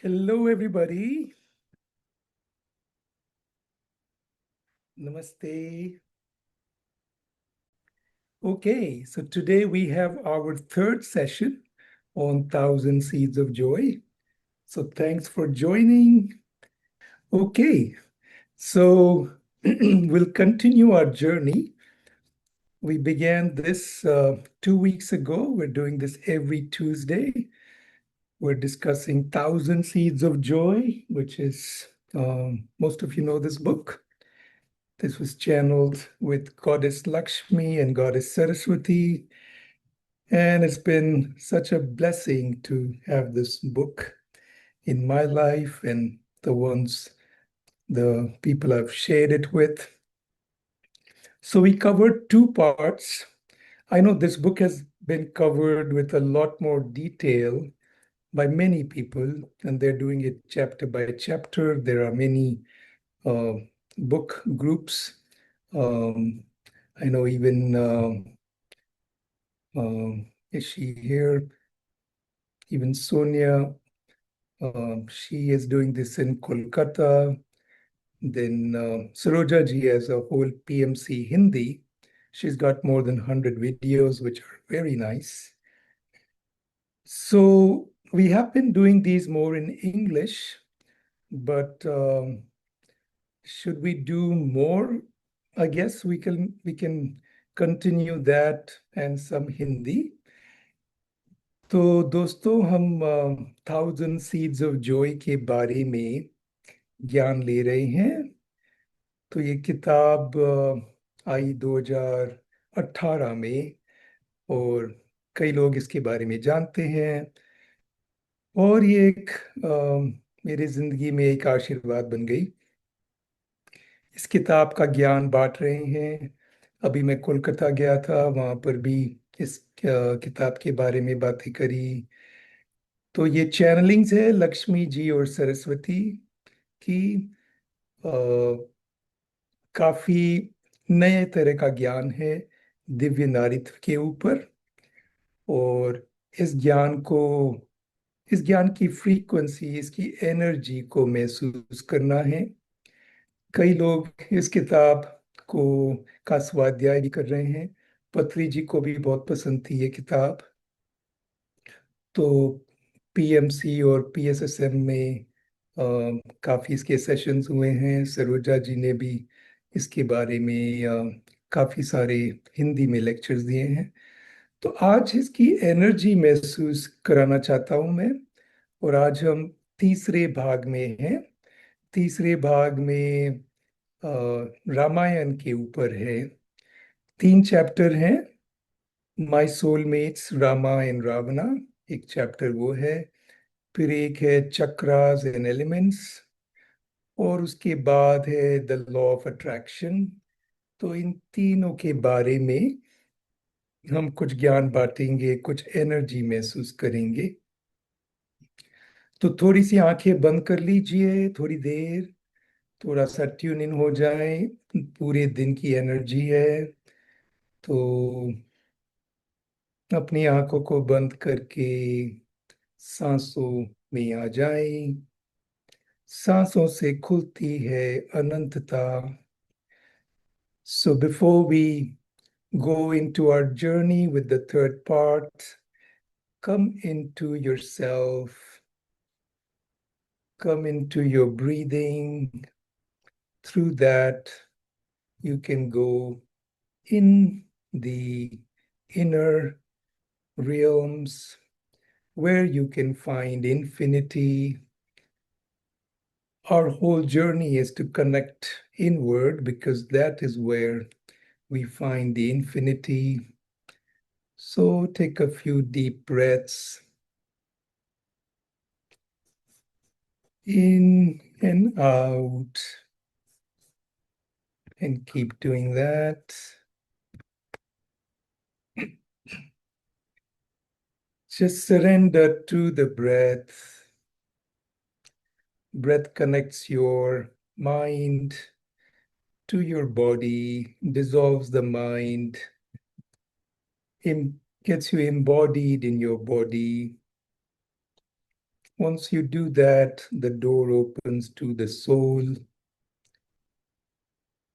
Hello, everybody. Namaste. Okay, so today we have our third session on Thousand Seeds of Joy. So thanks for joining. Okay, so we'll continue our journey. We began this 2 weeks ago. We're doing this every Tuesday. We're discussing Thousand Seeds of Joy, which is, most of you know this book. This was channeled with Goddess Lakshmi and Goddess Saraswati. And it's been such a blessing to have this book in my life and the people I've shared it with. So we covered two parts. I know this book has been covered with a lot more detail by many people, and they're doing it chapter by chapter. There are many uh, book groups. Um, I know even is she here? Even Sonia, she is doing this in Kolkata. Then Saroja ji has a whole PMC Hindi. She's got more than 100 videos, which are very nice. So we have been doing these more in English, but should we do more? I guess we can continue that and some Hindi. तो दोस्तों हम thousand seeds of Joy के बारे में ज्ञान ले रहे हैं। तो ये किताब आई 2018 में और कई लोग इसके बारे में जानते हैं और ये एक मेरी जिंदगी में एक आशीर्वाद बन गई। इस किताब का ज्ञान बांट रहे हैं। अभी मैं कोलकाता गया था, वहाँ पर भी इस किताब के बारे में बातें करी। तो ये चैनलिंग्स है लक्ष्मी जी और सरस्वती की। अ, काफी नए तरह का ज्ञान है दिव्य नारित्व के ऊपर। और इस ज्ञान को इस ज्ञान की फ्रीक्वेंसी, इसकी एनर्जी को महसूस करना है। कई लोग इस किताब को का स्वाध्याय भी कर रहे हैं। पत्री जी को भी बहुत पसंद थी ये किताब। तो पीएमसी और पीएसएसएम में काफी इसके सेशंस हुए हैं। सरोजा जी ने भी इसके बारे में काफी सारे हिंदी में लेक्चर्स दिए हैं। तो आज इसकी एनर्जी महसूस कराना चाहता हूं मैं। और आज हम तीसरे भाग में हैं। तीसरे भाग में रामायण के ऊपर है। 3 चैप्टर हैं। माय सोलमेट्स रामा एंड रावणा, एक चैप्टर वो है। फिर एक है चक्रास एंड एलिमेंट्स, और उसके बाद है द लॉ ऑफ अट्रैक्शन। तो इन तीनों के बारे में हम कुछ ज्ञान बांटेंगे, कुछ एनर्जी महसूस करेंगे। तो थोड़ी सी आंखें बंद कर लीजिए, थोड़ी देर, थोड़ा सा ट्यून इन हो जाए। पूरे दिन की एनर्जी है, तो अपनी आंखों को बंद करके सांसों में आ जाए। सांसों से खुलती है अनंतता। So before we go into our journey with the third part, come into yourself, come into your breathing. Through that, you can go in the inner realms where you can find infinity. Our whole journey is to connect inward because that is where we find the infinity. So take a few deep breaths in and out, and keep doing that. Just surrender to the breath. Breath connects your mind to your body, dissolves the mind, gets you embodied in your body. Once you do that, the door opens to the soul.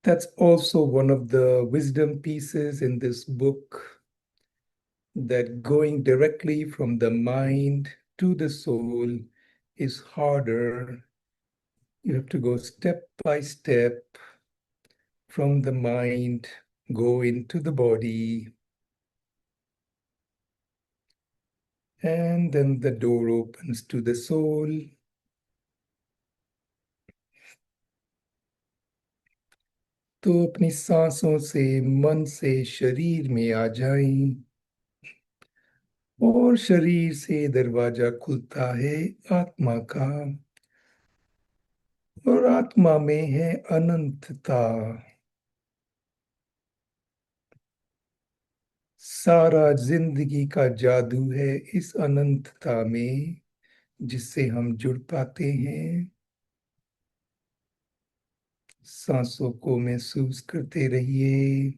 That's also one of the wisdom pieces in this book, that going directly from the mind to the soul is harder. You have to go step by step from the mind, go into the body, and then the door opens to the soul. तो अपनी सांसों से, मन से शरीर में आ जाएं, और शरीर से दरवाजा खुलता है आत्मा का, और आत्मा में है अनंतता। सारा जिंदगी का जादू है इस अनंतता में, जिससे हम जुड़ पाते हैं। सांसों को महसूस करते रहिए।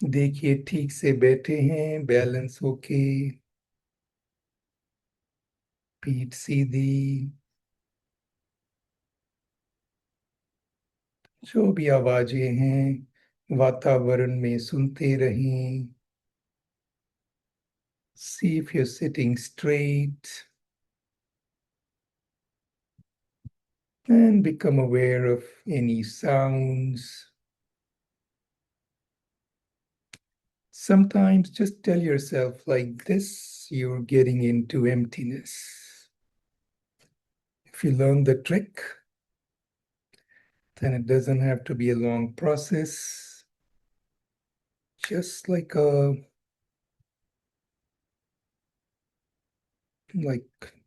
देखिए ठीक से बैठे हैं, बैलेंस होके, पीठ सीधी। जो भी आवाजें हैं वातावरण में सुनते रहें। See if you're sitting straight and become aware of any sounds. Sometimes just tell yourself like this, you're getting into emptiness. If you learn the trick, then it doesn't have to be a long process. Just like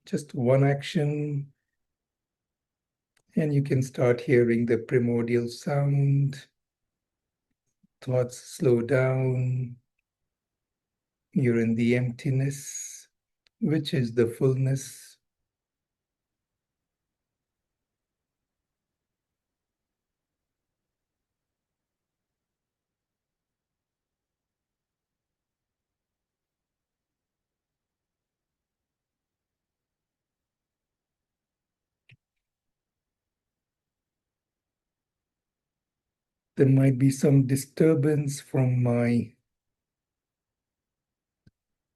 just one action, and you can start hearing the primordial sound. Thoughts slow down. You're in the emptiness, which is the fullness. There might be some disturbance from my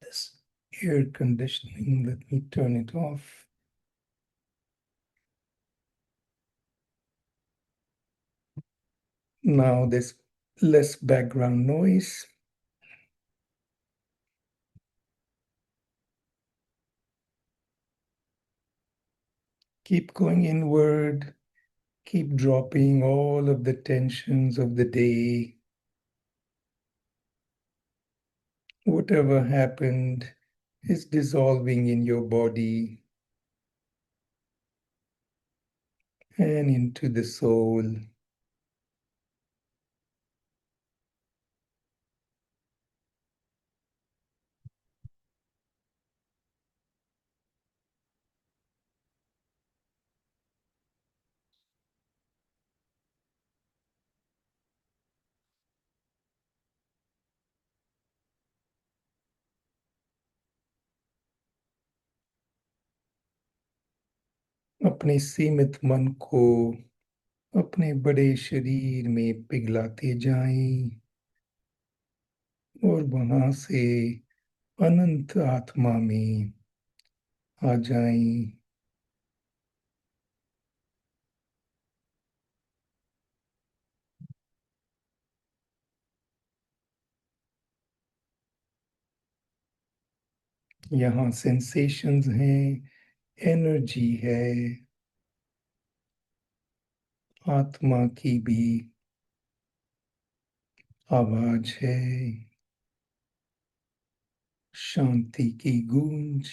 this air conditioning. Let me turn it off. Now there's less background noise. Keep going inward. Keep dropping all of the tensions of the day. Whatever happened is dissolving in your body and into the soul. अपने सीमित मन को अपने बड़े शरीर में पिघलाते जाएं, और वहां से अनंत आत्मा में आ जाएं। यहाँ सेंसेशंस हैं, एनर्जी है, आत्मा की भी आवाज है, शांति की गूंज।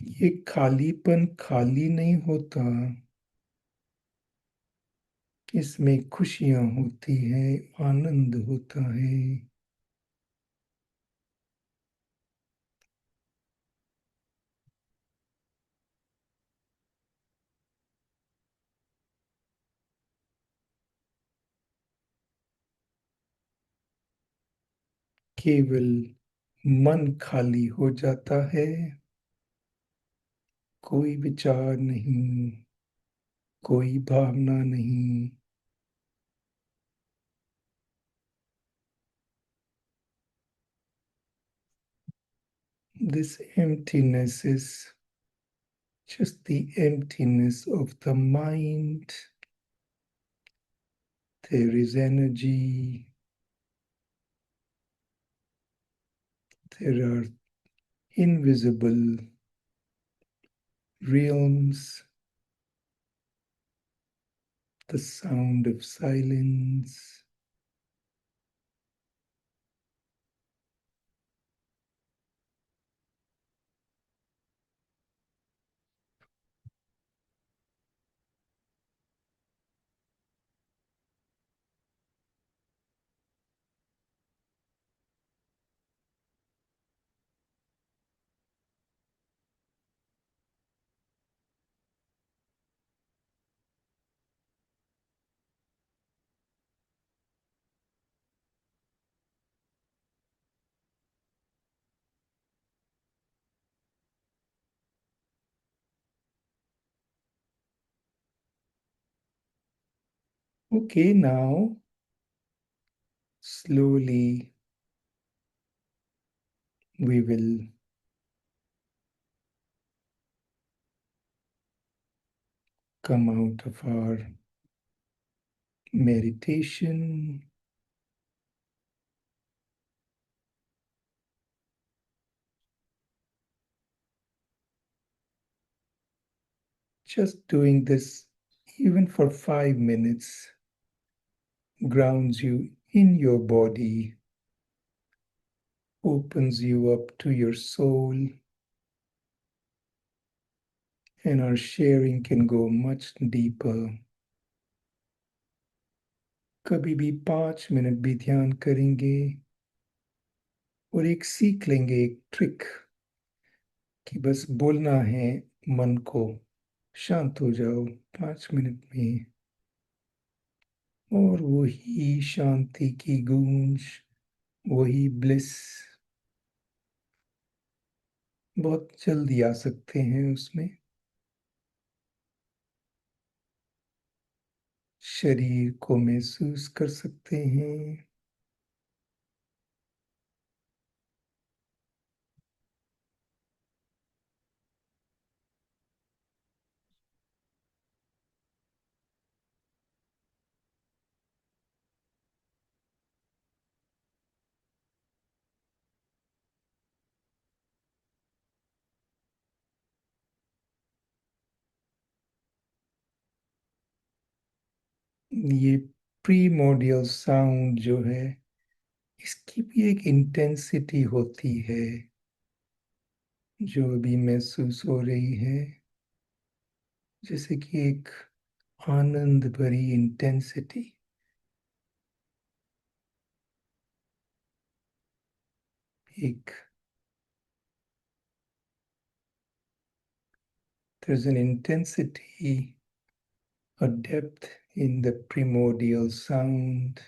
ये खालीपन खाली नहीं होता, इसमें खुशियां होती है, आनंद होता है। केवल मन खाली हो जाता है, कोई विचार नहीं, कोई भावना नहीं। This emptiness is just the emptiness of the mind. There is energy, there are invisible realms, the sound of silence. Okay, now slowly we will come out of our meditation. Just doing this even for 5 minutes grounds you in your body, opens you up to your soul, and our sharing can go much deeper. कभी भी 5 minute भी ध्यान करेंगे और एक सीख लेंगे, एक ट्रिक कि बस बोलना है मन को, शांत हो जाओ 5 मिनट में, और वही शांति की गूंज, वही ब्लिस बहुत जल्दी आ सकते हैं उसमें। शरीर को महसूस कर सकते हैं। ये प्रीमोडियल साउंड जो है, इसकी भी एक इंटेंसिटी होती है जो अभी महसूस हो रही है, जैसे कि एक आनंद भरी इंटेंसिटी। एक there's an intensity, a depth in the primordial sound.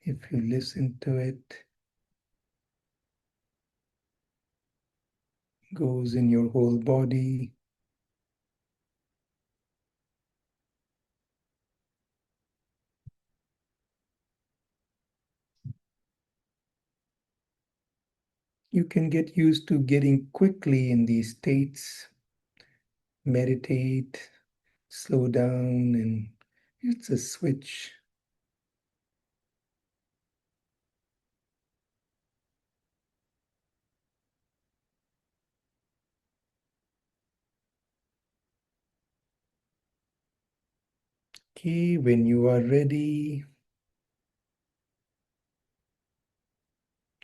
If you listen to it, goes in your whole body. You can get used to getting quickly in these states. Meditate, slow down, and it's a switch. Okay, when you are ready,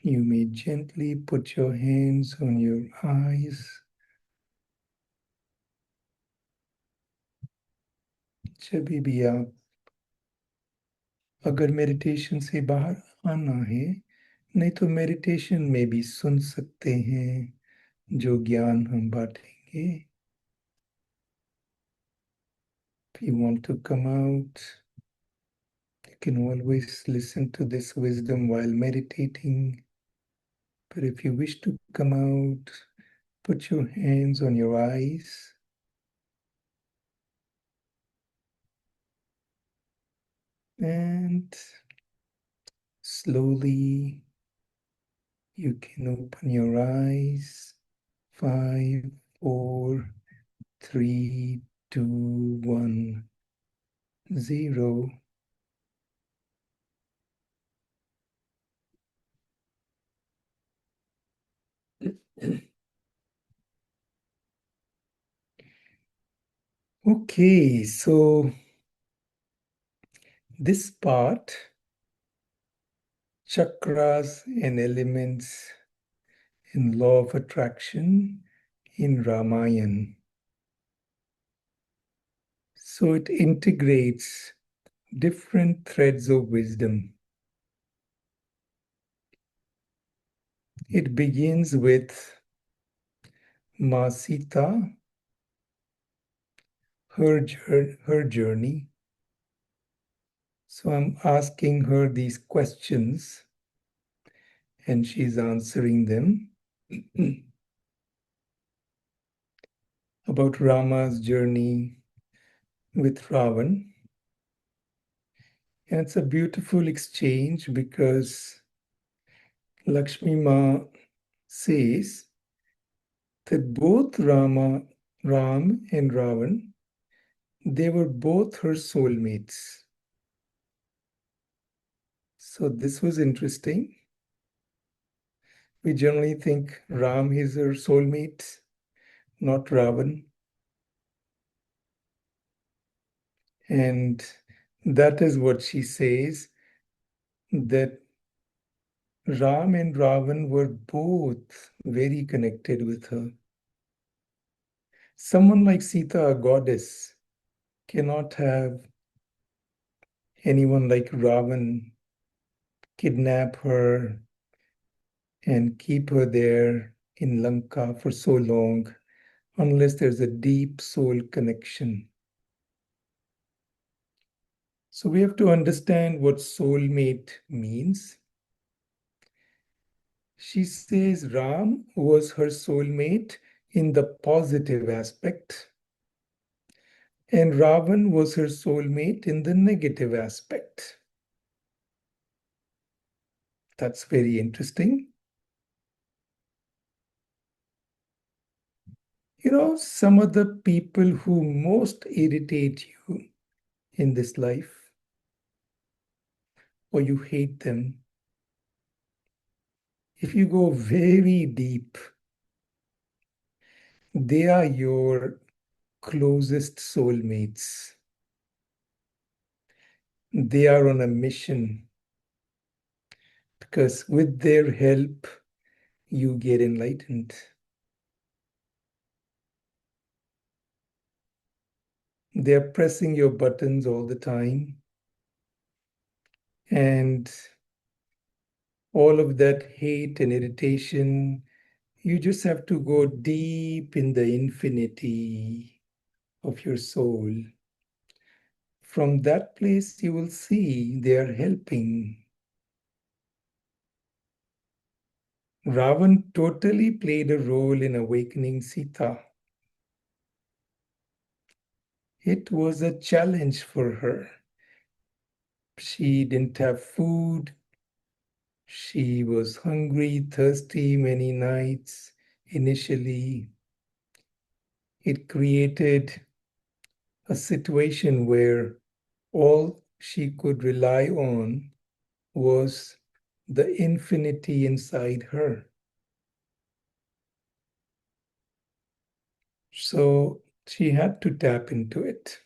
you may gently put your hands on your eyes. जब भी आप अगर meditation से बाहर आना है, नहीं तो मेडिटेशन में भी सुन सकते हैं जो ज्ञान हम बांटेंगे। If you want to come out, can always listen to this wisdom while meditating. But if you wish to come out, put your hands on your eyes. And slowly you can open your eyes. 5, 4, 3, 2, 1, 0. Okay, so this part, chakras and elements in law of attraction in Ramayana. So it integrates different threads of wisdom. It begins with Ma Sita, her journey. So I'm asking her these questions and she's answering them about Rama's journey with Ravan. And it's a beautiful exchange because Lakshmi Ma says that both Ram and Ravan, they were both her soulmates. So this was interesting. We generally think Ram is her soulmate, not Ravan. And that is what she says, that Ram and Ravan were both very connected with her. Someone like Sita, a goddess, cannot have anyone like Ravan kidnap her and keep her there in Lanka for so long unless there's a deep soul connection. So we have to understand what soulmate means. She says Ram was her soulmate in the positive aspect, and Ravan was her soulmate in the negative aspect. That's very interesting. You know, some of the people who most irritate you in this life, or you hate them, if you go very deep, they are your closest soulmates. They are on a mission because with their help, you get enlightened. They're pressing your buttons all the time. And all of that hate and irritation, you just have to go deep in the infinity of your soul. From that place, you will see they are helping. Ravan totally played a role in awakening Sita. It was a challenge for her. She didn't have food. She was hungry, thirsty many nights initially. It created a situation where all she could rely on was the infinity inside her. So she had to tap into it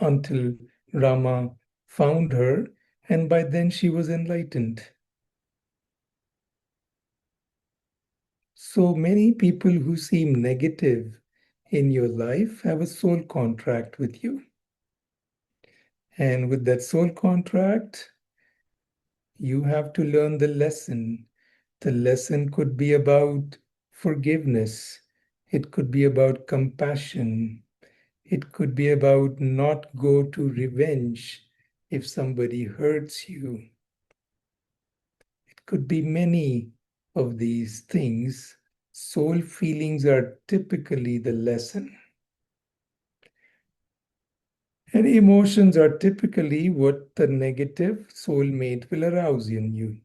until Rama found her, and by then she was enlightened. So many people who seem negative in your life have a soul contract with you. And with that soul contract, you have to learn the lesson. The lesson could be about forgiveness, it could be about compassion, It could be about not go to revenge if somebody hurts you. It could be many of these things. Soul feelings are typically the lesson. And emotions are typically what the negative soulmate will arouse in you.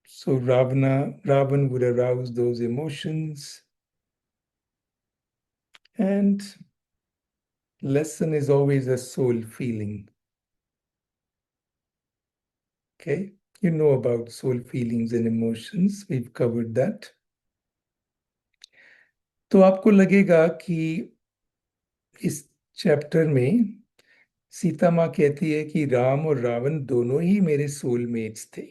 So Ravan would arouse those emotions. And lesson is always a soul feeling. Okay? You know about soul feelings and emotions. We've covered that. तो आपको लगेगा कि इस chapter में सीता माँ कहती है कि राम और रावण दोनों ही मेरे सोलमेट्स थे।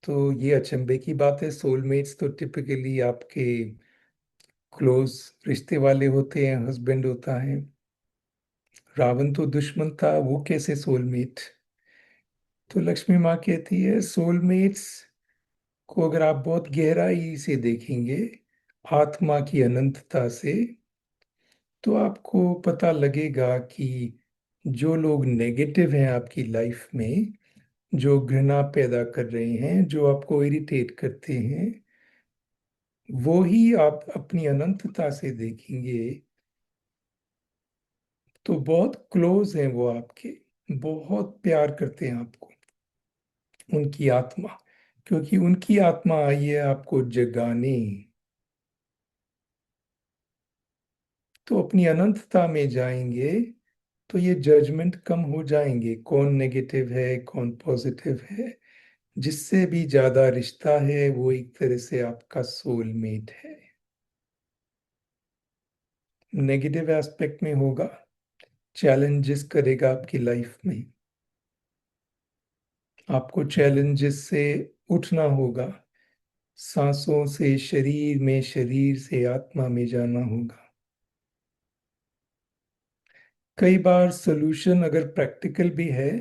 तो ये अचंभे की बात है। सोलमेट्स तो टिपिकली आपके क्लोज रिश्ते वाले होते हैं, हस्बैंड होता है। रावण तो दुश्मन था, वो कैसे सोलमेट? तो लक्ष्मी माँ कहती है सोलमेट्स को अगर आप बहुत गहराई से देखेंगे, आत्मा की अनंतता से, तो आपको पता लगेगा कि जो लोग नेगेटिव हैं आपकी लाइफ में, जो घृणा पैदा कर रहे हैं, जो आपको इरिटेट करते हैं, वो ही आप अपनी अनंतता से देखेंगे तो बहुत क्लोज हैं वो आपके, बहुत प्यार करते हैं आपको, उनकी आत्मा, क्योंकि उनकी आत्मा आई है आपको जगाने। तो अपनी अनंतता में जाएंगे तो ये जजमेंट कम हो जाएंगे, कौन नेगेटिव है कौन पॉजिटिव है। जिससे भी ज्यादा रिश्ता है वो एक तरह से आपका सोलमेट है। नेगेटिव एस्पेक्ट में होगा, चैलेंजेस करेगा आपकी लाइफ में, आपको चैलेंजेस से उठना होगा, सांसों से शरीर में, शरीर से आत्मा में जाना होगा। कई बार सोल्यूशन अगर प्रैक्टिकल भी है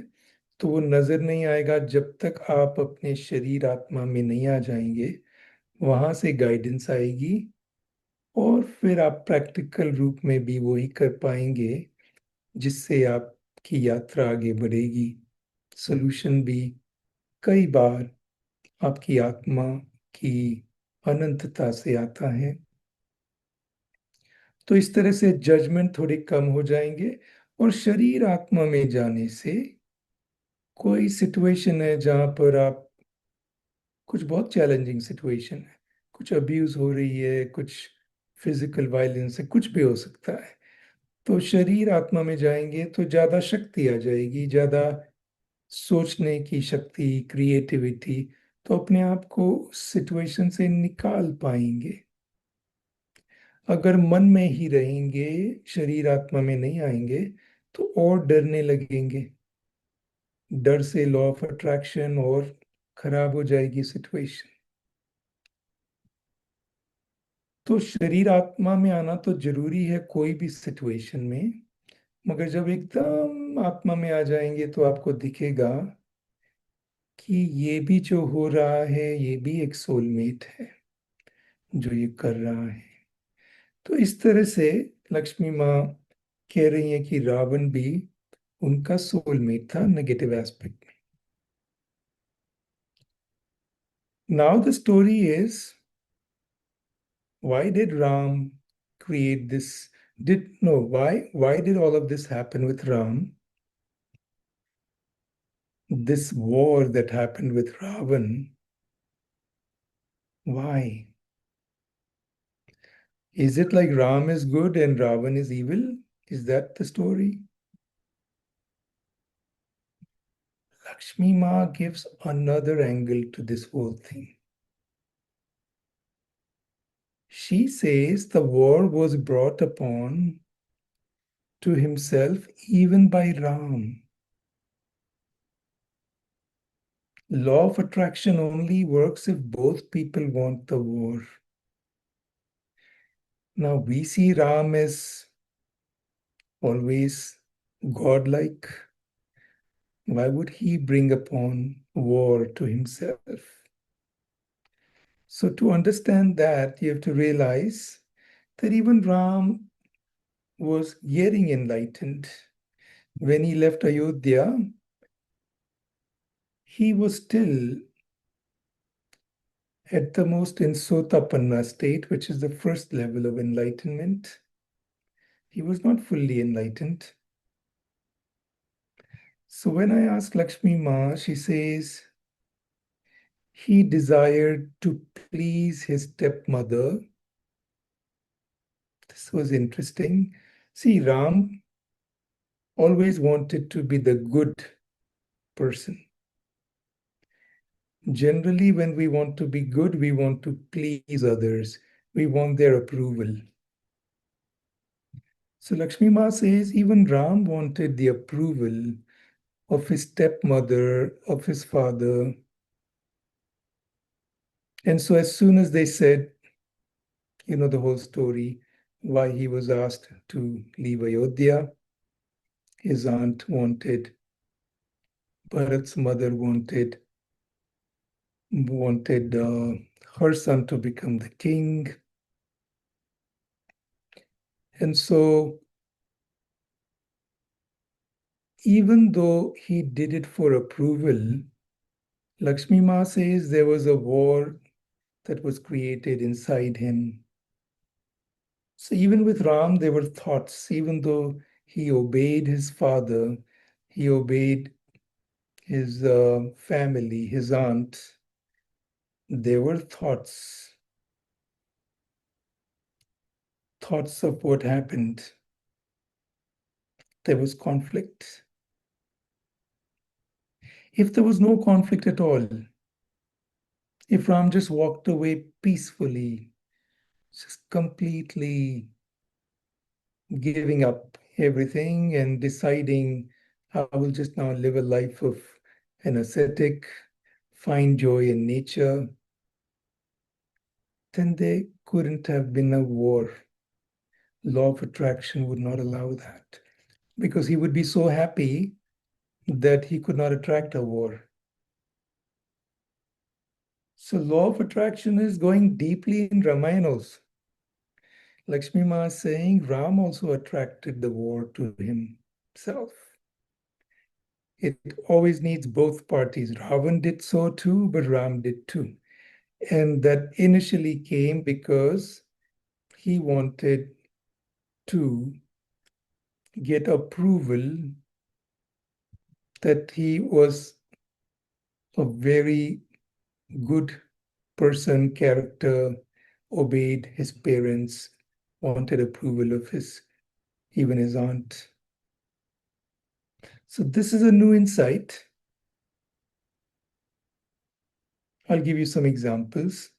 तो वो नजर नहीं आएगा जब तक आप अपने शरीर आत्मा में नहीं आ जाएंगे। वहां से गाइडेंस आएगी और फिर आप प्रैक्टिकल रूप में भी वही कर पाएंगे जिससे आपकी यात्रा आगे बढ़ेगी। सोल्यूशन भी कई बार आपकी आत्मा की अनंतता से आता है। तो इस तरह से जजमेंट थोड़े कम हो जाएंगे। और शरीर आत्मा में जाने से कोई सिचुएशन है जहां पर आप, कुछ बहुत चैलेंजिंग सिचुएशन है, कुछ अब्यूज हो रही है, कुछ फिजिकल वायलेंस है, कुछ भी हो सकता है, तो शरीर आत्मा में जाएंगे तो ज्यादा शक्ति आ जाएगी, ज्यादा सोचने की शक्ति, क्रिएटिविटी, तो अपने आप को सिचुएशन से निकाल पाएंगे। अगर मन में ही रहेंगे, शरीर आत्मा में नहीं आएंगे, तो और डरने लगेंगे। डर से लॉ ऑफ अट्रैक्शन और खराब हो जाएगी सिचुएशन। तो शरीर आत्मा में आना तो जरूरी है कोई भी सिचुएशन में, मगर जब एकदम आत्मा में आ जाएंगे तो आपको दिखेगा कि ये भी जो हो रहा है ये भी एक सोलमेट है जो ये कर रहा है। तो इस तरह से लक्ष्मी माँ कह रही है कि रावण भी उनका सोलमेट था नेगेटिव एस्पेक्ट में। Now the story is, why did Ram create this? Did no, why did all of this happen with Ram? This war that happened with Ravan, why? Is it like Ram is good and Ravan is evil? Is that the story? Lakshmi Ma gives another angle to this whole thing. She says the war was brought upon to himself even by Ram. Law of attraction only works if both people want the war. Now we see Ram as always godlike. Why would he bring upon war to himself? So to understand that, you have to realize that even Ram was getting enlightened. When he left Ayodhya, he was still at the most in Sotapanna state, which is the first level of enlightenment. He was not fully enlightened. So when I ask Lakshmi Ma, she says he desired to please his stepmother. This was interesting. See, Ram always wanted to be the good person. Generally, when we want to be good, we want to please others. We want their approval. So Lakshmi Ma says even Ram wanted the approval of his stepmother, of his father. And so as soon as they said, you know, the whole story, why he was asked to leave Ayodhya, his aunt wanted, Bharat's mother wanted her son to become the king. And so even though he did it for approval, Lakshmi Ma says there was a war that was created inside him. So even with Ram, there were thoughts, even though he obeyed his father, he obeyed his family, his aunt, there were thoughts of what happened. There was conflict. If there was no conflict at all, if Ram just walked away peacefully, just completely giving up everything and deciding, I will just now live a life of an ascetic, find joy in nature, then there couldn't have been a war. Law of attraction would not allow that because he would be so happy that he could not attract a war. So law of attraction is going deeply in Ramayana also. Lakshmi Ma is saying Ram also attracted the war to himself. It always needs both parties. Ravan did so too, but Ram did too. And that initially came because he wanted to get approval that he was a very good person, character, obeyed his parents, wanted approval of even his aunt. So this is a new insight. I'll give you some examples.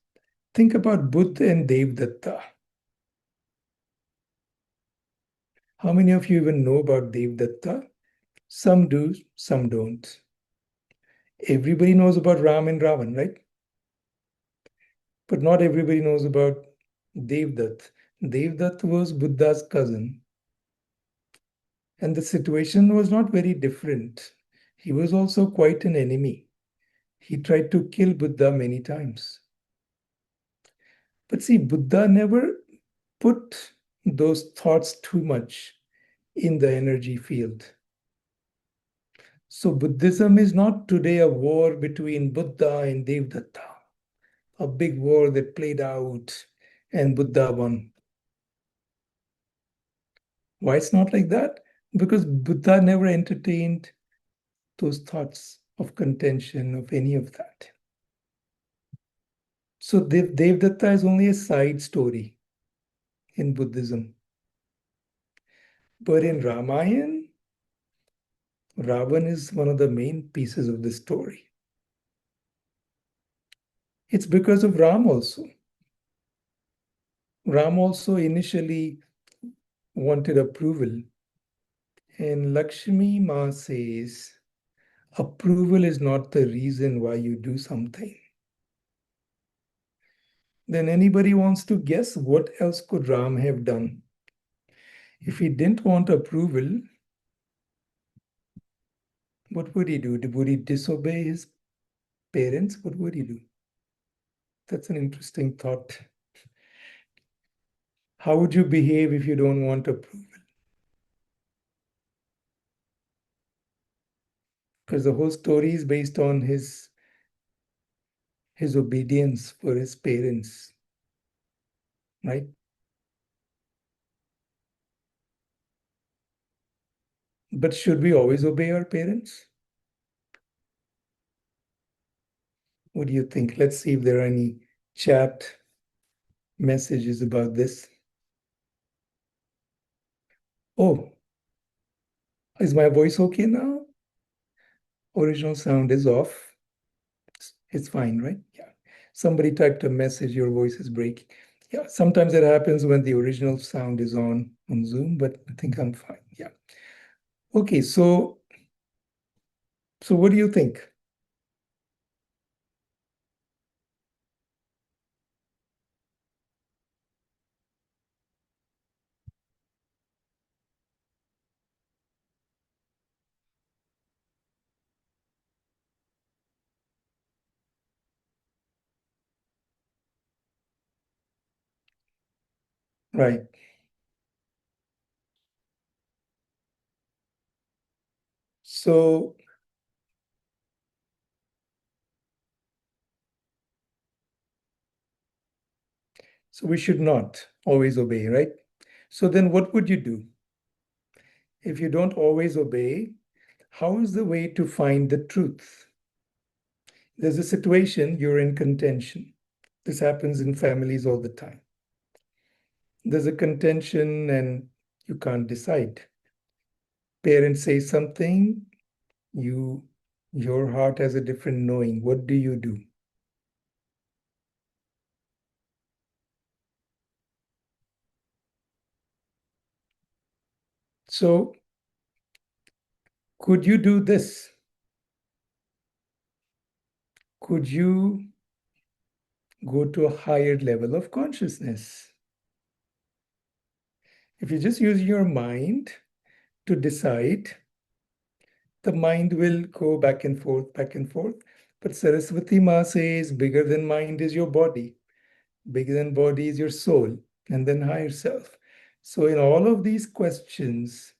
Think about Buddha and Devdatta. How many of you even know about Devdatta? Some do, some don't. Everybody knows about Ram and Ravan, right? But not everybody knows about Devdatta. Devdatta was Buddha's cousin. And the situation was not very different. He was also quite an enemy. He tried to kill Buddha many times. But see, Buddha never put those thoughts too much in the energy field. So Buddhism is not today a war between Buddha and Devdatta, a big war that played out and Buddha won. Why it's not like that? Because Buddha never entertained those thoughts of contention, of any of that. So Devdatta is only a side story in Buddhism. But in Ramayana, Ravan is one of the main pieces of the story. It's because of Ram also. Ram also initially wanted approval. And Lakshmi Ma says, approval is not the reason why you do something. Then anybody wants to guess what else could Ram have done? If he didn't want approval, what would he do? Would he disobey his parents? What would he do? That's an interesting thought. How would you behave if you don't want approval? Because the whole story is based on his obedience for his parents, right? But should we always obey our parents? What do you think? Let's see if there are any chat messages about this. Oh, is my voice okay now? Original sound is off. It's fine, right? Yeah. Somebody typed a message, your voice is breaking. Yeah, sometimes it happens when the original sound is on Zoom, but I think I'm fine. Yeah. Okay, so what do you think? Right. So so we should not always obey, right? So then what would you do? If you don't always obey, how is the way to find the truth? There's a situation, you're in contention. This happens in families all the time. There's a contention and you can't decide. Parents say something, you your heart has a different knowing. What do you do? So could you do this? Could you go to a higher level of consciousness? If you just use your mind to decide, the mind will go back and forth, back and forth. But Saraswati Ma says, bigger than mind is your body, bigger than body is your soul, and then higher self. So, in all of these questions,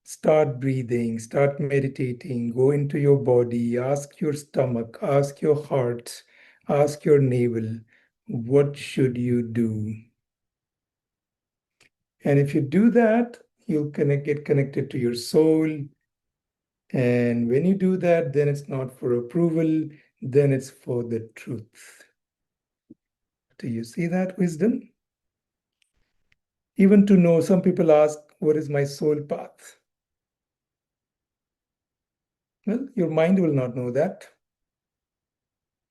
start breathing, start meditating, go into your body, ask your stomach, ask your heart, ask your navel, what should you do? And if you do that, you'll get connected to your soul. And when you do that, then it's not for approval, then it's for the truth. Do you see that wisdom? Even to know, some people ask, what is my soul path? Well, your mind will not know that.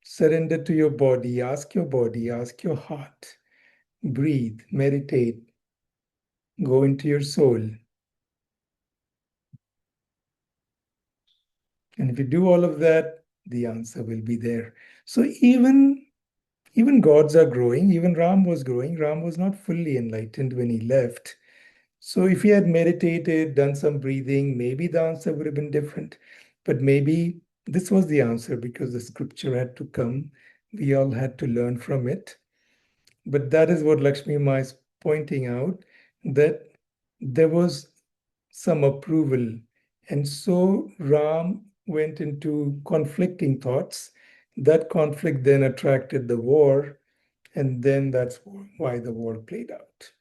Surrender to your body, ask your heart, breathe, meditate, go into your soul. And if you do all of that, the answer will be there. So even gods are growing, even Ram was growing. Ram was not fully enlightened when he left. So if he had meditated, done some breathing, maybe the answer would have been different. But maybe this was the answer because the scripture had to come. We all had to learn from it. But that is what Lakshmi Ma is pointing out, that there was some approval. And so Ram went into conflicting thoughts. That conflict then attracted the war, and then that's why the war played out.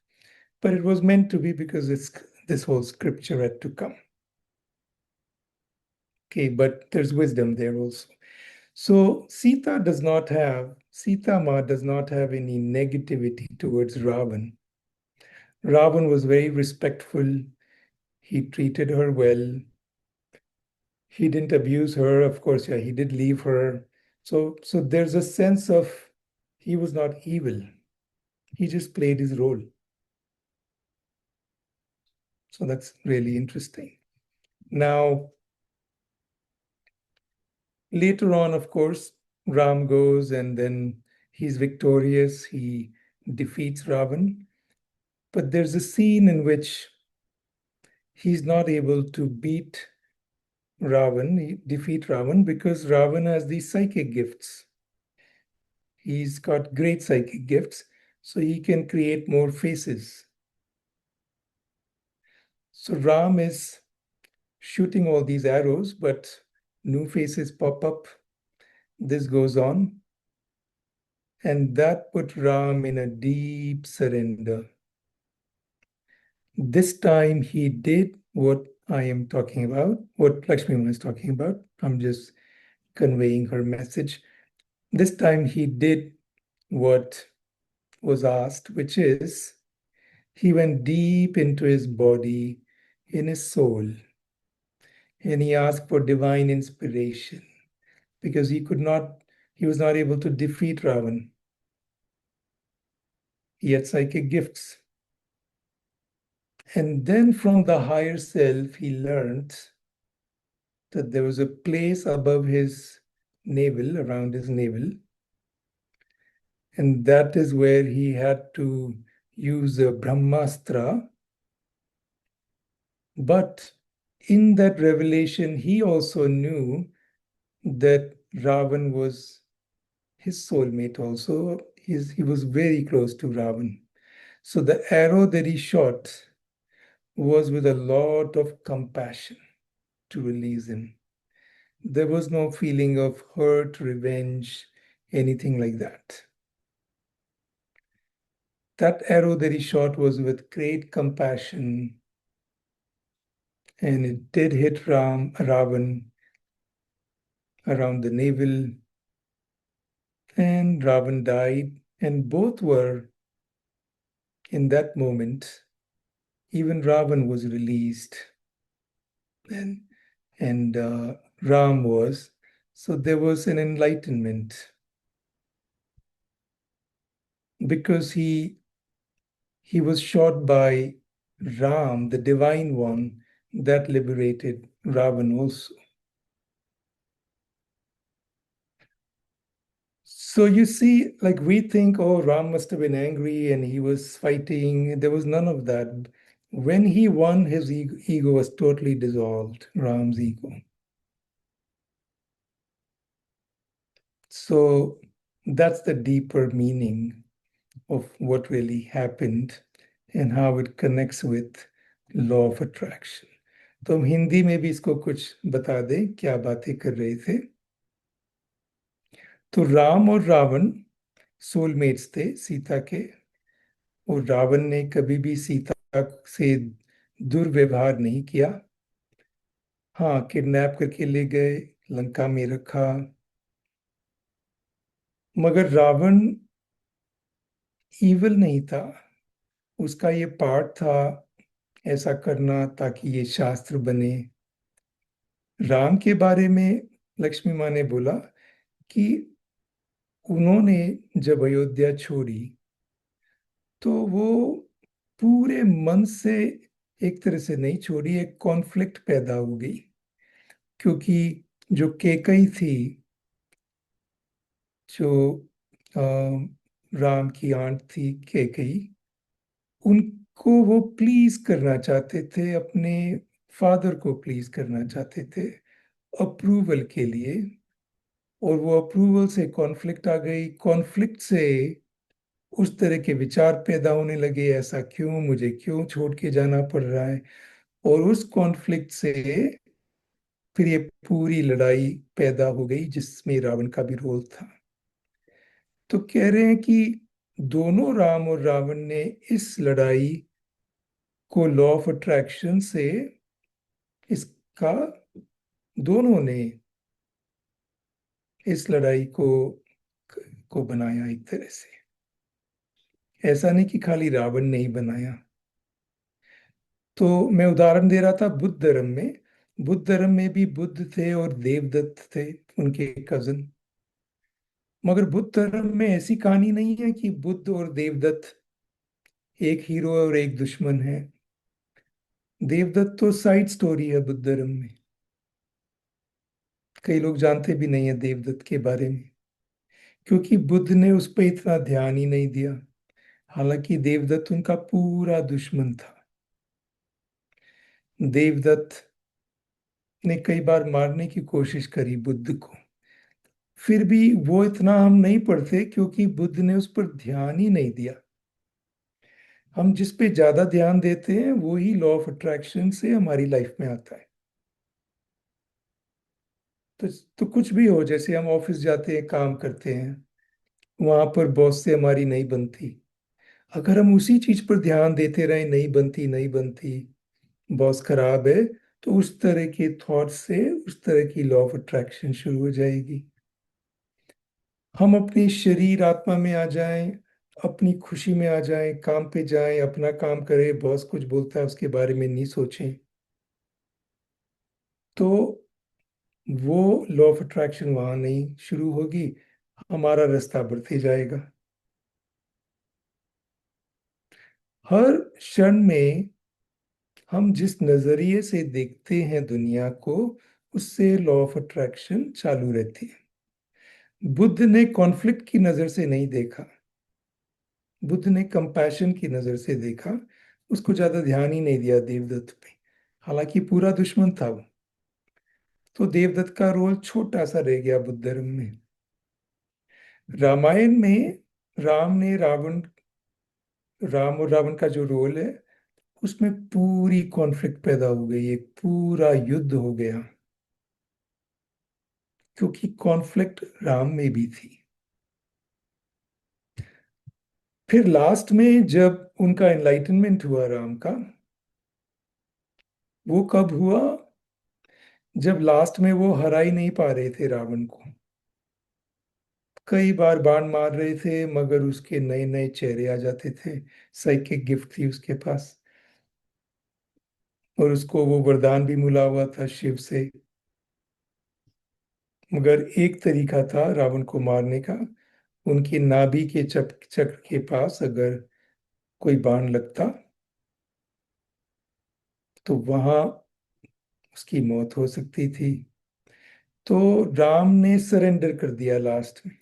But it was meant to be because this whole scripture had to come. Okay, but there's wisdom there also. So Sita Ma does not have any negativity towards Ravan. Ravan was very respectful. He treated her well. He didn't abuse her. Of course, yeah, he did leave her. So there's a sense of he was not evil. He just played his role. So that's really interesting. Now, later on, of course, Ram goes and then he's victorious. He defeats Ravan. But there's a scene in which he's not able to defeat Ravan because Ravan has these psychic gifts. He's got great psychic gifts, so he can create more faces. So Ram is shooting all these arrows, but new faces pop up. This goes on, and that put Ram in a deep surrender. This time he did what I am talking about, what Lakshmi is talking about. I'm just conveying her message. This time he did what was asked, which is he went deep into his body, in his soul, and he asked for divine inspiration because he was not able to defeat Ravan. He had psychic gifts. And then from the higher self, he learned that there was a place above his navel, around his navel, and that is where he had to use a Brahmastra. But in that revelation, he also knew that Ravan was his soulmate also. He was very close to Ravan. So the arrow that he shot was with a lot of compassion to release him. There was no feeling of hurt, revenge, anything like that. That arrow that he shot was with great compassion, and it did hit Ravan around the navel, and Ravan died. And both were in that moment. Even Ravan was released, and Ram was. So there was an enlightenment because he was shot by Ram, the divine one, that liberated Ravan also. So you see, like we think, oh, Ram must have been angry and he was fighting. There was none of that. When he won, his ego was totally dissolved, Ram's ego. So that's the deeper meaning of what really happened and how it connects with law of attraction. तो हम हिंदी में भी इसको कुछ बता दें क्या बातें कर रहे थे. तो राम और रावण सोलमेट्स थे सीता के, और रावण ने कभी भी सीता से दुर्व्यवहार नहीं किया. हाँ, किडनैप करके ले गए, लंका में रखा, मगर रावण ईविल नहीं था. उसका ये पार्ट था ऐसा करना ताकि ये शास्त्र बने. राम के बारे में लक्ष्मी माँ ने बोला कि उन्होंने जब अयोध्या छोड़ी तो वो पूरे मन से एक तरह से नहीं छोड़ी, एक कॉन्फ्लिक्ट पैदा हो गई. क्योंकि जो केकई थी, जो अ, राम की आंट थी केकई, उनको वो प्लीज करना चाहते थे, अपने फादर को प्लीज करना चाहते थे अप्रूवल के लिए. और वो अप्रूवल से कॉन्फ्लिक्ट आ गई. कॉन्फ्लिक्ट से उस तरह के विचार पैदा होने लगे, ऐसा क्यों, मुझे क्यों छोड़ के जाना पड़ रहा है. और उस कॉन्फ्लिक्ट से फिर ये पूरी लड़ाई पैदा हो गई जिसमें रावण का भी रोल था. तो कह रहे हैं कि दोनों राम और रावण ने इस लड़ाई को लॉ ऑफ अट्रैक्शन से इसका दोनों ने इस लड़ाई को बनाया एक तरह से. ऐसा नहीं कि खाली रावण ने ही बनाया. तो मैं उदाहरण दे रहा था बुद्ध धर्म में. बुद्ध धर्म में भी बुद्ध थे और देवदत्त थे, उनके कजन. मगर बुद्ध धर्म में ऐसी कहानी नहीं है कि बुद्ध और देवदत्त एक हीरो और एक दुश्मन है. देवदत्त तो साइड स्टोरी है बुद्ध धर्म में. कई लोग जानते भी नहीं है देवदत्त के बारे में, क्योंकि बुद्ध ने उस पर इतना ध्यान ही नहीं दिया. हालांकि देवदत्त उनका पूरा दुश्मन था. देवदत्त ने कई बार मारने की कोशिश करी बुद्ध को. फिर भी वो इतना हम नहीं पढ़ते क्योंकि बुद्ध ने उस पर ध्यान ही नहीं दिया। हम जिस पे ज्यादा ध्यान देते हैं वो ही लॉ ऑफ अट्रैक्शन से हमारी लाइफ में आता है। तो तो कुछ भी हो, जैसे हम ऑफिस जाते हैं, काम करते हैं, वहां पर बॉस से हमारी नहीं बनती। अगर हम उसी चीज पर ध्यान देते रहे, नहीं बनती नहीं बनती, बॉस खराब है, तो उस तरह के थॉट से उस तरह की लॉ ऑफ अट्रैक्शन शुरू हो जाएगी। हम अपनी शरीर आत्मा में आ जाएं, अपनी खुशी में आ जाएं, काम पे जाएं, अपना काम करें, बॉस कुछ बोलता है उसके बारे में नहीं सोचें, तो वो लॉ ऑफ अट्रैक्शन वहां नहीं शुरू होगी, हमारा रास्ता बढ़ते जाएगा। हर क्षण में हम जिस नजरिए से देखते हैं दुनिया को, उससे लॉ ऑफ अट्रैक्शन चालू रहती है। बुद्ध ने कॉन्फ्लिक्ट की नजर से नहीं देखा, बुद्ध ने कंपैशन की नजर से देखा। उसको ज्यादा ध्यान ही नहीं दिया देवदत्त पे, हालांकि पूरा दुश्मन था वो। तो देवदत्त का रोल छोटा सा रह गया बुद्ध धर्म में। रामायण में राम ने राम और रावण का जो रोल है, उसमें पूरी कॉन्फ्लिक्ट पैदा हो गई, एक पूरा युद्ध हो गया, क्योंकि कॉन्फ्लिक्ट राम में भी थी। फिर लास्ट में जब उनका एनलाइटनमेंट हुआ राम का, वो कब हुआ? जब लास्ट में वो हरा ही नहीं पा रहे थे रावण को। कई बार बाण मार रहे थे मगर उसके नए नए चेहरे आ जाते थे। साइकिक गिफ्ट थी उसके पास, और उसको वो वरदान भी मिला हुआ था शिव से। मगर एक तरीका था रावण को मारने का, उनकी नाभि के चक्र के पास अगर कोई बाण लगता तो वहां उसकी मौत हो सकती थी। तो राम ने सरेंडर कर दिया लास्ट में।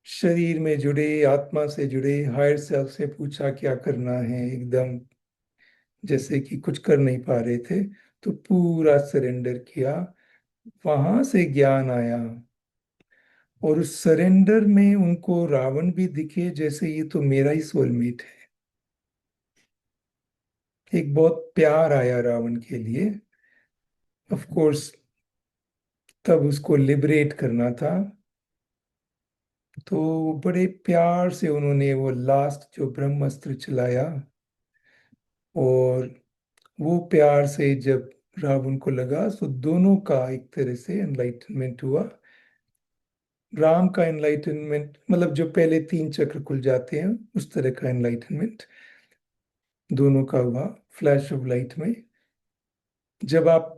शरीर में जुड़े, आत्मा से जुड़े, हायर सेल्फ से पूछा क्या करना है, एकदम जैसे कि कुछ कर नहीं पा रहे थे, तो पूरा सरेंडर किया। वहां से ज्ञान आया, और उस सरेंडर में उनको रावण भी दिखे जैसे ये तो मेरा ही सोलमेट है। एक बहुत प्यार आया रावण के लिए। ऑफ कोर्स तब उसको लिबरेट करना था, तो बड़े प्यार से उन्होंने वो लास्ट जो ब्रह्मास्त्र चलाया, और वो प्यार से जब रावण को लगा, तो दोनों का एक तरह से एनलाइटनमेंट हुआ। राम का एनलाइटनमेंट मतलब जो पहले तीन चक्र खुल जाते हैं, उस तरह का एनलाइटनमेंट दोनों का हुआ फ्लैश ऑफ लाइट में। जब आप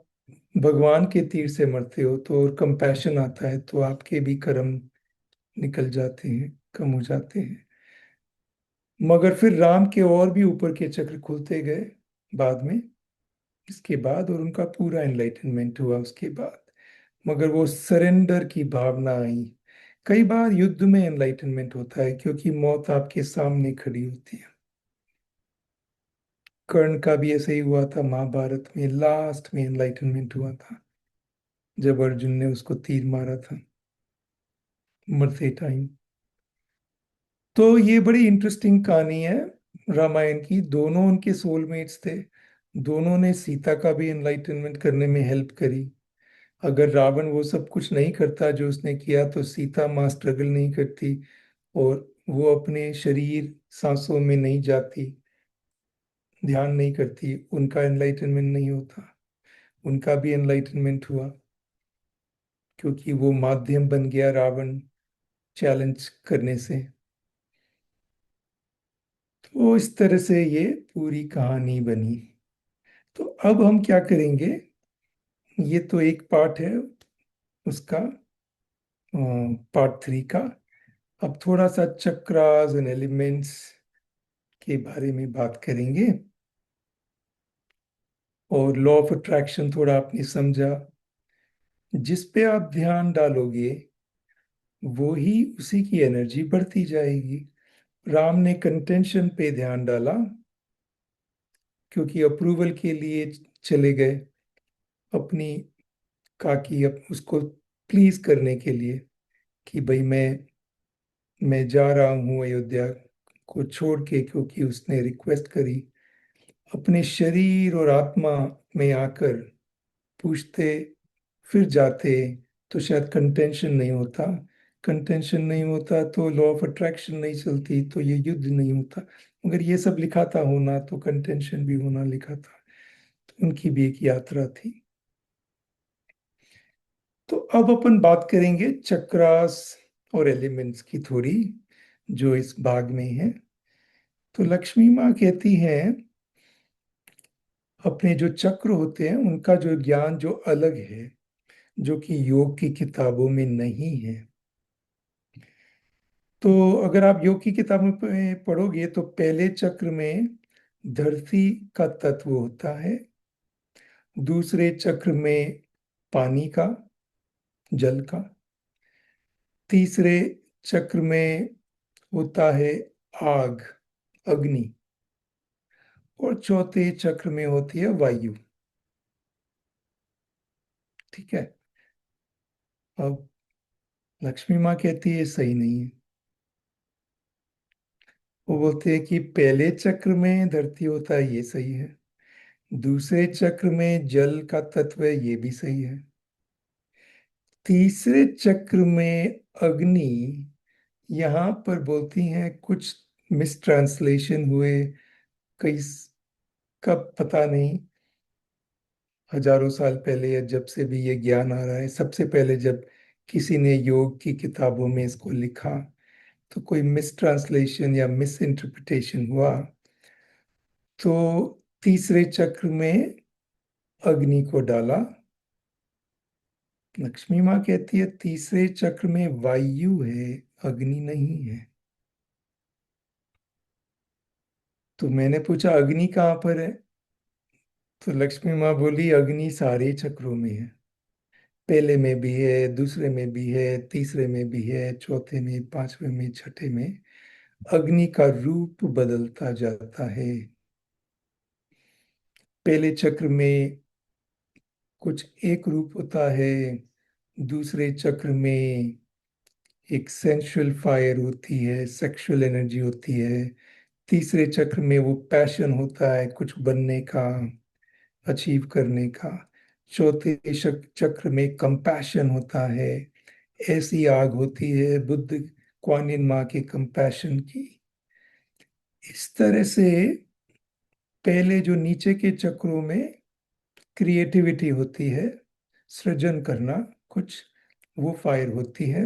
भगवान के तीर से मरते हो तो और कंपैशन आता है, तो आपके भी कर्म निकल जाते हैं, कम हो जाते हैं। मगर फिर राम के और भी ऊपर के चक्र खुलते गए बाद में, इसके बाद, और उनका पूरा एनलाइटनमेंट हुआ उसके बाद। मगर वो सरेंडर की भावना आई। कई बार युद्ध में एनलाइटनमेंट होता है क्योंकि मौत आपके सामने खड़ी होती है। कर्ण का भी ऐसे ही हुआ था, महाभारत में लास्ट में एनलाइटनमेंट हुआ था जब अर्जुन ने उसको तीर मारा था मरते टाइम। तो ये बड़ी इंटरेस्टिंग कहानी है रामायण की। दोनों उनके सोलमेट्स थे, दोनों ने सीता का भी एनलाइटनमेंट करने में हेल्प करी। अगर रावण वो सब कुछ नहीं करता जो उसने किया, तो सीता माँ स्ट्रगल नहीं करती, और वो अपने शरीर सांसों में नहीं जाती, ध्यान नहीं करती, उनका एनलाइटनमेंट नहीं होता। उनका भी एनलाइटनमेंट हुआ क्योंकि वो माध्यम बन गया रावण चैलेंज करने से। तो इस तरह से ये पूरी कहानी बनी। तो अब हम क्या करेंगे, ये तो एक पार्ट है उसका, पार्ट 3 का। अब थोड़ा सा चक्रास एंड एलिमेंट्स के बारे में बात करेंगे, और लॉ ऑफ अट्रैक्शन थोड़ा आपने समझा। जिस पे आप ध्यान डालोगे वो ही, उसी की एनर्जी बढ़ती जाएगी। राम ने कंटेंशन पे ध्यान डाला क्योंकि अप्रूवल के लिए चले गए, अपनी काकी उसको प्लीज करने के लिए कि भाई मैं जा रहा हूँ अयोध्या को छोड़ के, क्योंकि उसने रिक्वेस्ट करी। अपने शरीर और आत्मा में आकर पूछते फिर जाते तो शायद कंटेंशन नहीं होता। कंटेंशन नहीं होता तो लॉ ऑफ अट्रैक्शन नहीं चलती, तो ये युद्ध नहीं होता। मगर ये सब लिखा था होना तो कंटेंशन भी होना लिखा था। तो उनकी भी एक यात्रा थी। तो अब अपन बात करेंगे चक्रास और एलिमेंट्स की थोड़ी, जो इस भाग में है। तो लक्ष्मी माँ कहती हैं अपने जो चक्र होते हैं उनका जो ज्ञान जो अलग है, जो कि योग की किताबों में नहीं है। तो अगर आप योग की किताबों में पढ़ोगे तो पहले चक्र में धरती का तत्व होता है, दूसरे चक्र में पानी का, जल का, तीसरे चक्र में होता है आग, अग्नि, और चौथे चक्र में होती है वायु। ठीक है। अब लक्ष्मी माँ कहती है सही नहीं है। वो बोलते हैं कि पहले चक्र में धरती होता है, ये सही है। दूसरे चक्र में जल का तत्व है, ये भी सही है। तीसरे चक्र में अग्नि, यहाँ पर बोलती हैं कुछ मिस ट्रांसलेशन हुए, कई कब पता नहीं, हजारों साल पहले या जब से भी ये ज्ञान आ रहा है। सबसे पहले जब किसी ने योग की किताबों में इसको लिखा तो कोई मिस ट्रांसलेशन या मिस इंटरप्रिटेशन हुआ, तो तीसरे चक्र में अग्नि को डाला। लक्ष्मी माँ कहती है तीसरे चक्र में वायु है, अग्नि नहीं है। तो मैंने पूछा अग्नि कहाँ पर है? तो लक्ष्मी माँ बोली अग्नि सारे चक्रों में है। पहले में भी है, दूसरे में भी है, तीसरे में भी है, चौथे में, पांचवे में, छठे में। अग्नि का रूप बदलता जाता है। पहले चक्र में कुछ एक रूप होता है, दूसरे चक्र में एक सेंसुअल फायर होती है, सेक्सुअल एनर्जी होती है। तीसरे चक्र में वो पैशन होता है कुछ बनने का, अचीव करने का। चौथे चक्र में कंपैशन होता है, ऐसी आग होती है बुद्ध क्वानिन माँ के कंपैशन की। इस तरह से पहले जो नीचे के चक्रों में क्रिएटिविटी होती है, सृजन करना कुछ, वो फायर होती है।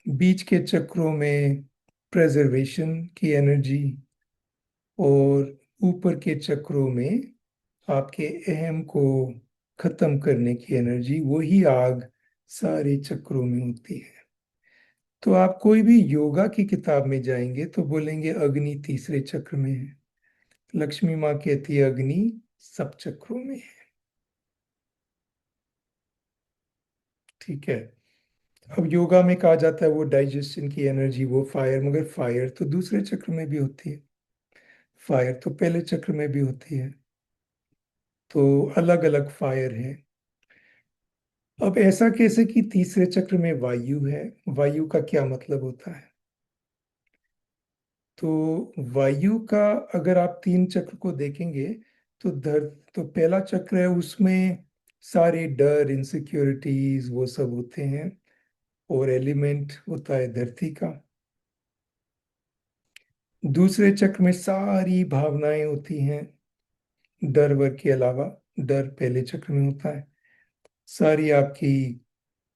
बीच के चक्रों में प्रेजर्वेशन की एनर्जी, और ऊपर के चक्रों में आपके अहम को खत्म करने की एनर्जी, वही आग सारे चक्रों में होती है। तो आप कोई भी योगा की किताब में जाएंगे तो बोलेंगे अग्नि तीसरे चक्र में है। लक्ष्मी माँ कहती है अग्नि सब चक्रों में है। ठीक है। अब योगा में कहा जाता है वो डाइजेशन की एनर्जी, वो फायर, मगर फायर तो दूसरे चक्र में भी होती है, फायर तो पहले चक्र में भी होती है। तो अलग अलग फायर है। अब ऐसा कैसे कि तीसरे चक्र में वायु है? वायु का क्या मतलब होता है? तो वायु का अगर आप तीन चक्र को देखेंगे तो तो पहला चक्र है, उसमें सारे डर, इनसिक्योरिटीज वो सब होते हैं, और एलिमेंट होता है धरती का। दूसरे चक्र में सारी भावनाएं होती हैं, डर वर के अलावा। डर पहले चक्र में होता है। सारी आपकी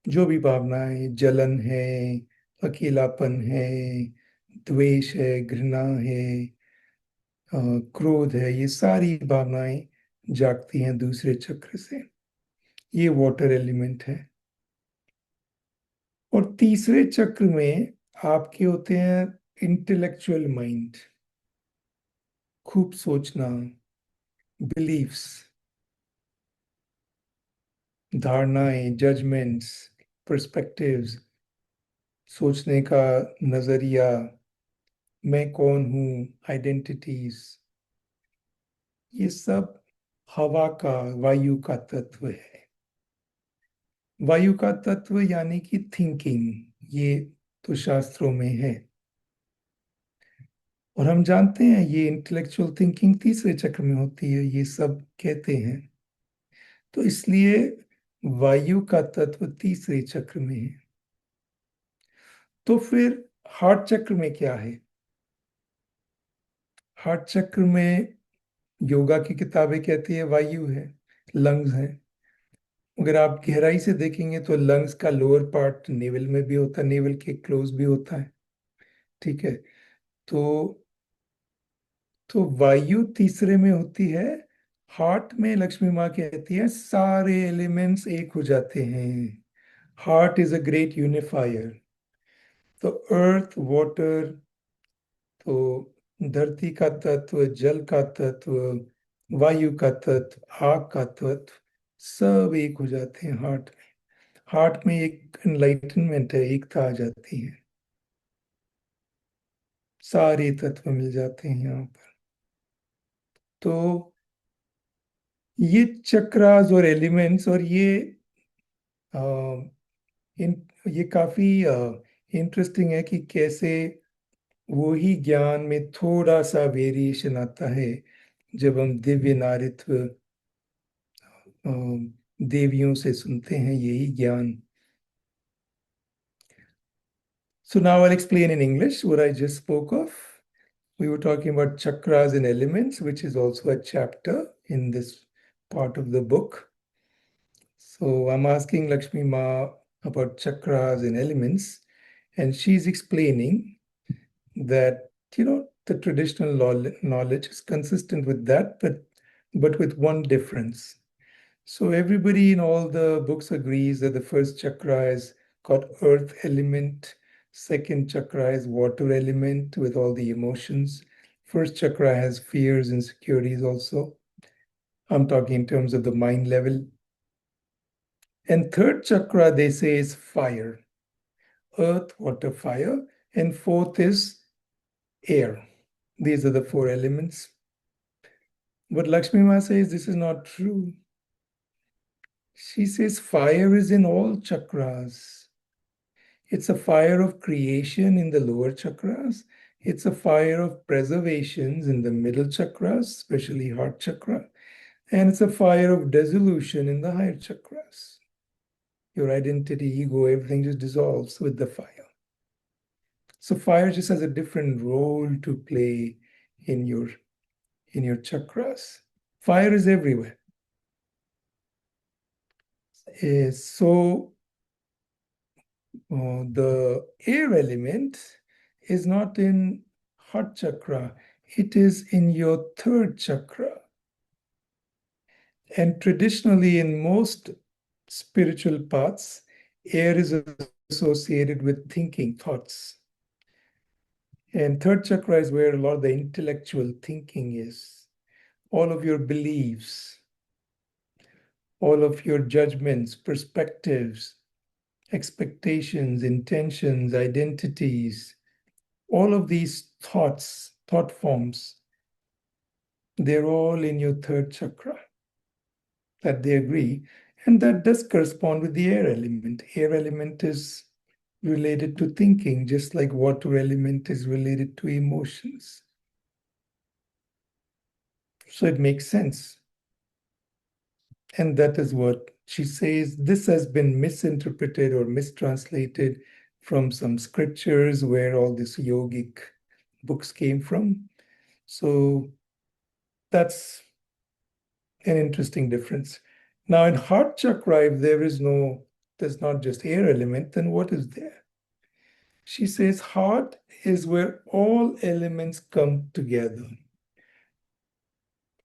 जो भी भावनाएं, जलन है, अकेलापन है, द्वेष है, घृणा है, क्रोध है, ये सारी भावनाएं जागती हैं दूसरे चक्र से। ये वाटर एलिमेंट है। और तीसरे चक्र में आपके होते हैं इंटेलेक्चुअल माइंड, खूब सोचना, बिलीफ्स, धारणाएं, जजमेंट्स, पर्सपेक्टिव्स, सोचने का नजरिया, मैं कौन हूँ, आइडेंटिटीज, ये सब हवा का, वायु का तत्व है। वायु का तत्व यानी कि थिंकिंग, ये तो शास्त्रों में है। और हम जानते हैं ये इंटेलेक्चुअल थिंकिंग तीसरे चक्र में होती है, ये सब कहते हैं। तो इसलिए वायु का तत्व तीसरे चक्र में है। तो फिर हार्ट चक्र में क्या है? हार्ट चक्र में योगा की किताबें कहती है वायु है, लंग्स है। अगर आप गहराई से देखेंगे तो लंग्स का लोअर पार्ट नेवल में भी होता है, नेवल के क्लोज भी होता है। ठीक है। तो वायु तीसरे में होती है। हार्ट में लक्ष्मी माँ कहती है सारे एलिमेंट्स एक हो जाते हैं। Heart is a great unifier. तो अर्थ, वाटर, तो धरती का तत्व, जल का तत्व, वायु का तत्व, आग का तत्व, सब एक हो जाते हैं हार्ट में। हार्ट में एक एनलाइटनमेंट है, एकता आ जाती है। सारे तत्व मिल जाते हैं यहाँ पर। तो ये चक्रास और एलिमेंट्स और आ, इन ये काफी इंटरेस्टिंग है कि कैसे वो ही ज्ञान में थोड़ा सा वेरिएशन आता है जब हम दिव्य नारित्व अ, देवियों से सुनते हैं यही ज्ञान। So now I'll explain in English what I just spoke of. We were talking about chakras and elements, which is also a chapter in this part of the book. So I'm asking Lakshmi Ma about chakras and elements, and she's explaining that, the traditional knowledge is consistent with that, but with one difference. So everybody in all the books agrees that the first chakra is got earth element, second chakra is water element with all the emotions. First chakra has fears, insecurities also. I'm talking in terms of the mind level. And third chakra, they say, is fire. Earth, water, fire. And fourth is air. These are the four elements. But Lakshmi Ma says this is not true. She says fire is in all chakras. It's a fire of creation in the lower chakras. It's a fire of preservations in the middle chakras, especially heart chakra. And it's a fire of dissolution in the higher chakras. Your identity, ego, everything just dissolves with the fire. So fire just has a different role to play in your chakras. Fire is everywhere. So the air element is not in heart chakra, it is in your third chakra. And traditionally, in most spiritual paths, air is associated with thinking, thoughts. And third chakra is where a lot of the intellectual thinking is. All of your beliefs, all of your judgments, perspectives, expectations, intentions, identities, all of these thoughts, thought forms, they're all in your third chakra. That they agree. And that does correspond with the air element. Air element is related to thinking, just like water element is related to emotions. So it makes sense. And that is what she says. This has been misinterpreted or mistranslated from some scriptures where all these yogic books came from. So that's an interesting difference. Now, in heart chakra, if there's not just air element, then what is there? She says heart is where all elements come together.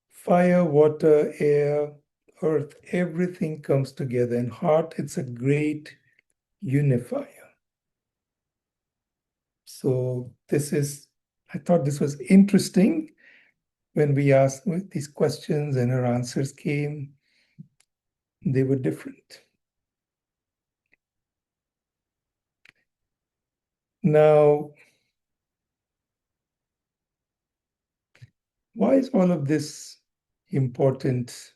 Fire, water, air, earth, everything comes together. In heart, it's a great unifier. So I thought this was interesting when we asked these questions and her answers came. They were different. Now, why is all of this important?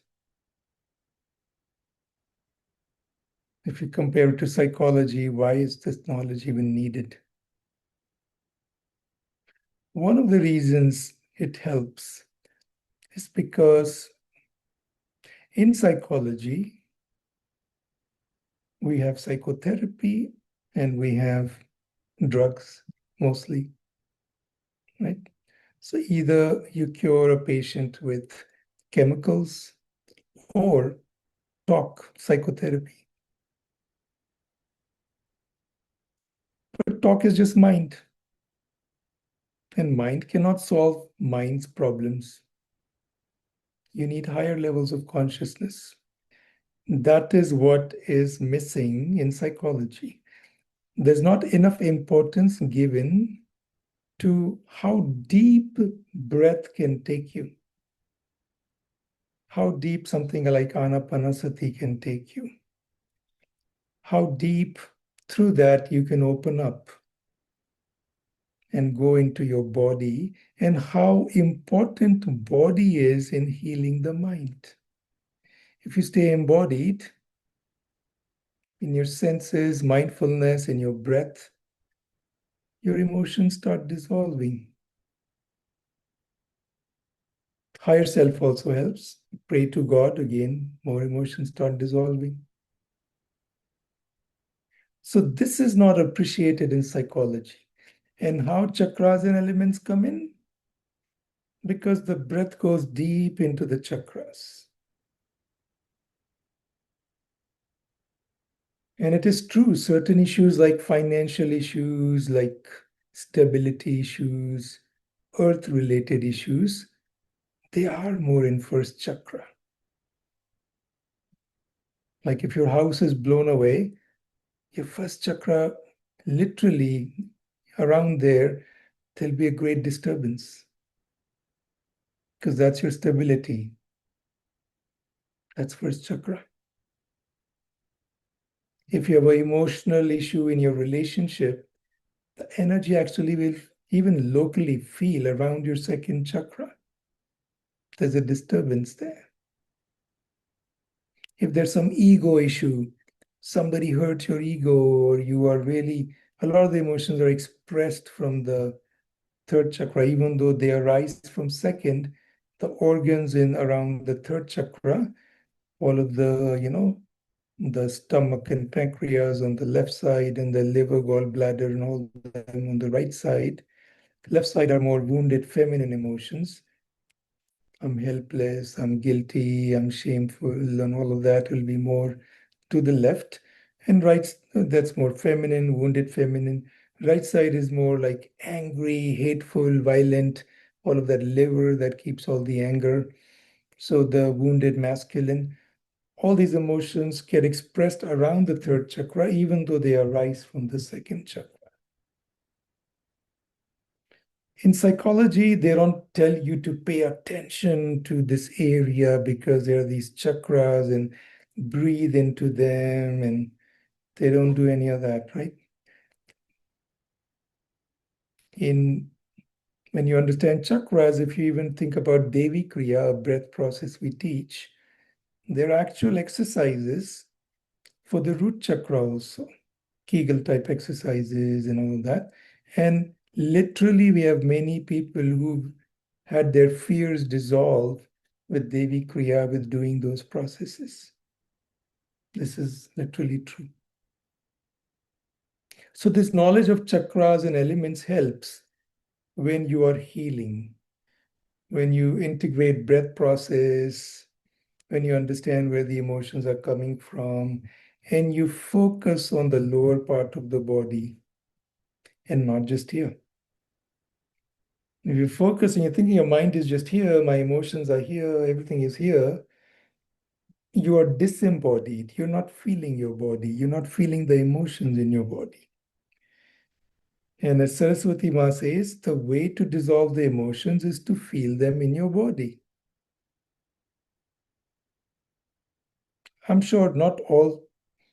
If you compare it to psychology, why is this knowledge even needed? One of the reasons it helps is because in psychology, we have psychotherapy and we have drugs mostly, right? So either you cure a patient with chemicals or talk psychotherapy. But talk is just mind, and mind cannot solve mind's problems. You need higher levels of consciousness. That is what is missing in psychology. There's not enough importance given to how deep breath can take you, how deep something like anapanasati can take you, how deep through that you can open up and go into your body, and how important body is in healing the mind. If you stay embodied in your senses, mindfulness, in your breath, your emotions start dissolving. Higher self also helps. Pray to God again, more emotions start dissolving. So, this is not appreciated in psychology. And how chakras and elements come in? Because the breath goes deep into the chakras. And it is true, certain issues like financial issues, like stability issues, earth related issues, they are more in first chakra. Like if your house is blown away, your first chakra, literally around there, there'll be a great disturbance because that's your stability. That's first chakra. If you have an emotional issue in your relationship, the energy actually will even locally feel around your second chakra. There's a disturbance there. If there's some ego issue, somebody hurts your ego, or you are really, a lot of the emotions are expressed from the third chakra, even though they arise from second, the organs in around the third chakra, all of the, the stomach and pancreas on the left side, and the liver, gallbladder, and all them on the right side. Left side are more wounded feminine emotions. I'm helpless, I'm guilty, I'm shameful, and all of that will be more to the left. And right, that's more feminine, wounded feminine. Right side is more like angry, hateful, violent, all of that liver that keeps all the anger. So the wounded masculine, all these emotions get expressed around the third chakra, even though they arise from the second chakra. In psychology, they don't tell you to pay attention to this area because there are these chakras and breathe into them, and they don't do any of that, right? In When you understand chakras, if you even think about Devi Kriya, a breath process we teach, there are actual exercises for the root chakra also, Kegel type exercises and all of that. And literally, we have many people who've had their fears dissolve with Devi Kriya, with doing those processes. This is literally true. So, this knowledge of chakras and elements helps when you are healing, when you integrate breath process, when you understand where the emotions are coming from, and you focus on the lower part of the body and not just here. If you focus and you're thinking your mind is just here, my emotions are here, everything is here, you are disembodied. You're not feeling your body. You're not feeling the emotions in your body. And as Saraswati Ma says, the way to dissolve the emotions is to feel them in your body. I'm sure not all,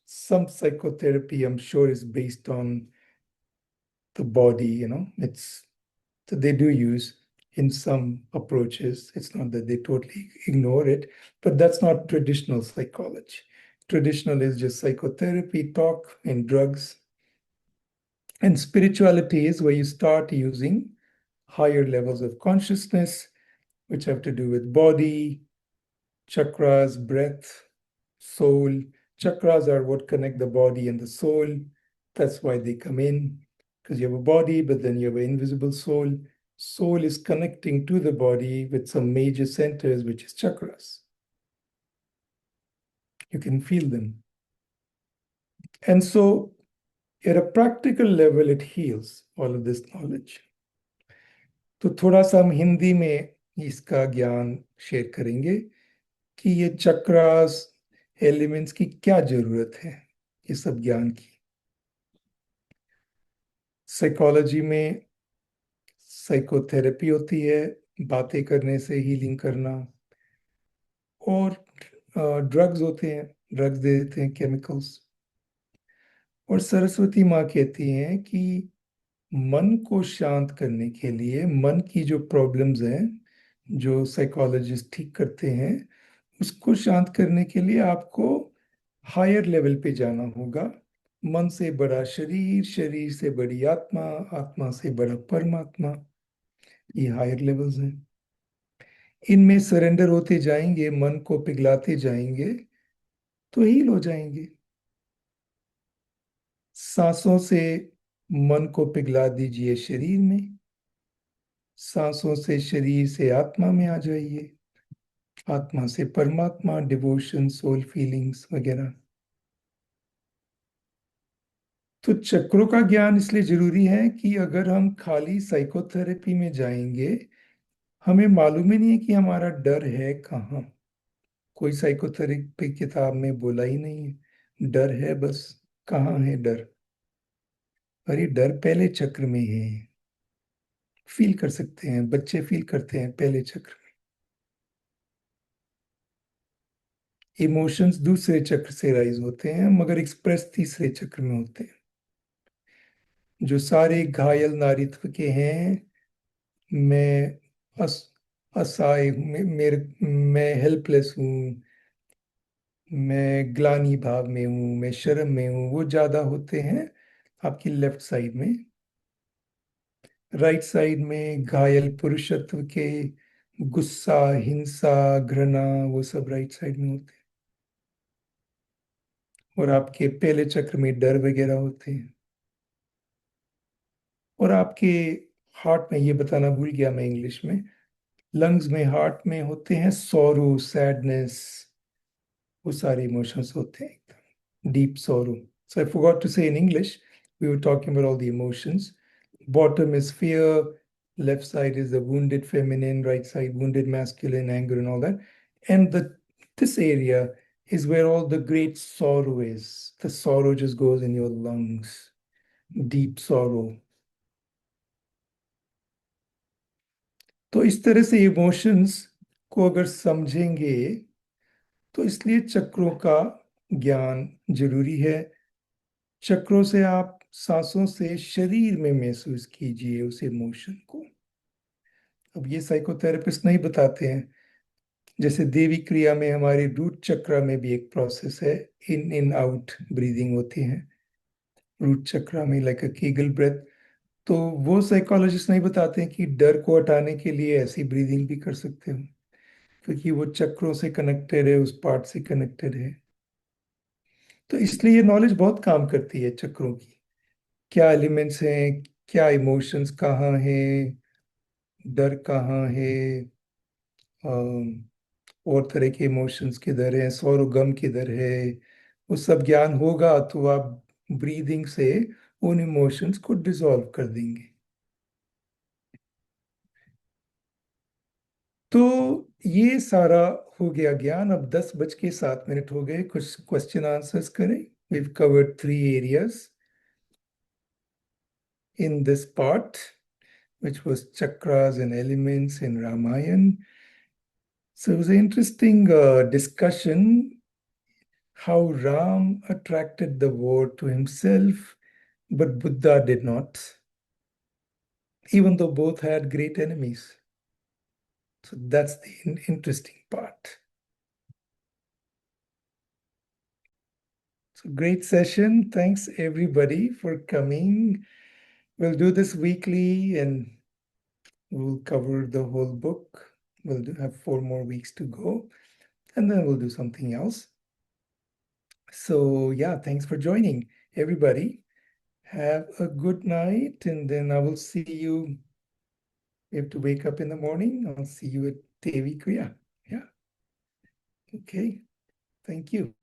some psychotherapy, I'm sure, is based on the body, it's that they do use in some approaches. It's not that they totally ignore it, but that's not traditional psychology. Traditional is just psychotherapy, talk, and drugs. And spirituality is where you start using higher levels of consciousness, which have to do with body, chakras, breath, soul. Chakras are what connect the body and the soul. That's why they come in, because you have a body, but then you have an invisible soul. Soul is connecting to the body with some major centers, which is chakras. You can feel them. And so, at a practical level, it heals all of this knowledge. तो थोड़ा सा हम हिंदी में इसका ज्ञान share करेंगे कि ये चक्रास एलिमेंट्स की क्या जरूरत है, ये सब ज्ञान की। साइकोलॉजी में साइकोथेरेपी होती है, बातें करने से हीलिंग करना, और ड्रग्स होते हैं, ड्रग्स दे देते हैं, केमिकल्स। और सरस्वती माँ कहती हैं कि मन को शांत करने के लिए, मन की जो प्रॉब्लम्स हैं जो साइकोलॉजिस्ट ठीक करते हैं, उसको शांत करने के लिए आपको हायर लेवल पे जाना होगा। मन से बड़ा शरीर, शरीर से बड़ी आत्मा, आत्मा से बड़ा परमात्मा, ये हायर लेवल्स हैं। इनमें सरेंडर होते जाएंगे, मन को पिघलाते जाएंगे, तो हील हो जाएंगे। सांसों से मन को पिघला दीजिए शरीर में, सांसों से शरीर से आत्मा में आ जाइए, आत्मा से परमात्मा, डिवोशन, सोल फीलिंग्स वगैरह। तो चक्रों का ज्ञान इसलिए जरूरी है कि अगर हम खाली साइकोथेरेपी में जाएंगे, हमें मालूम ही नहीं है कि हमारा डर है कहाँ। कोई साइकोथेरेपी किताब में बोला ही नहीं है डर है, बस कहाँ है डर। अरे डर पहले चक्र में है, फील कर सकते हैं, बच्चे फील करते हैं पहले चक्र में। इमोशंस दूसरे चक्र से राइज होते हैं, मगर एक्सप्रेस तीसरे चक्र में होते हैं। जो सारे घायल नारीत्व के हैं, मैं अस असहाय हूँ, मैं हेल्पलेस हूँ, मैं ग्लानि भाव में हूँ, मैं शर्म में हूँ, वो ज्यादा होते हैं आपकी लेफ्ट साइड में। राइट साइड में घायल पुरुषत्व के, गुस्सा, हिंसा, घृणा, वो सब राइट साइड में होते हैं। और आपके पहले चक्र में डर वगैरह होते हैं। और आपके हार्ट में, ये बताना भूल गया मैं इंग्लिश में, लंग्स में, हार्ट में होते हैं सॉरो, सैडनेस, वो सारे इमोशंस होते हैं एकदम deep sorrow. So I forgot to say in English, we were talking about all the emotions. Bottom is fear, left side is the wounded feminine, right side wounded masculine, anger and all that. And this area is where all the great sorrow is. The sorrow just goes in your lungs, deep sorrow. तो इस तरह से emotions को अगर समझेंगे, तो इसलिए चक्रों का ज्ञान जरूरी है। चक्रों से आप सांसों से शरीर में महसूस कीजिए उस इमोशन को। अब ये साइकोथेरेपिस्ट नहीं बताते हैं। जैसे देवी क्रिया में हमारे रूट चक्र में भी एक प्रोसेस है, इन इन आउट ब्रीदिंग होती है रूट चक्र में, लाइक अ कीगल ब्रेथ। तो वो साइकोलॉजिस्ट नहीं बताते हैं कि डर को हटाने के लिए ऐसी ब्रीदिंग भी कर सकते हो, क्योंकि वो चक्रों से कनेक्टेड है, उस पार्ट से कनेक्टेड है। तो इसलिए ये नॉलेज बहुत काम करती है चक्रों की। क्या एलिमेंट्स हैं, क्या इमोशंस कहाँ हैं, डर कहाँ है, और तरह के इमोशंस किधर हैं, सौर और गम किधर है, वो सब ज्ञान होगा तो आप ब्रीदिंग से उन इमोशंस को डिसॉल्व कर देंगे। तो ये सारा हो गया ज्ञान। अब 10:07 हो गए, कुछ क्वेश्चन आंसर्स करें। we've covered 3 areas in this part, which was chakras and elements in Ramayana. So it was an interesting discussion how Ram attracted the world to himself, but Buddha did not, even though both had great enemies. So that's the interesting part. So great session. Thanks everybody for coming. We'll do this weekly and we'll cover the whole book. Have 4 more weeks to go and then we'll do something else. So yeah, thanks for joining everybody. Have a good night and then I will see you. You have to wake up in the morning. I'll see you at Devi Kriya. Yeah. Okay. Thank you.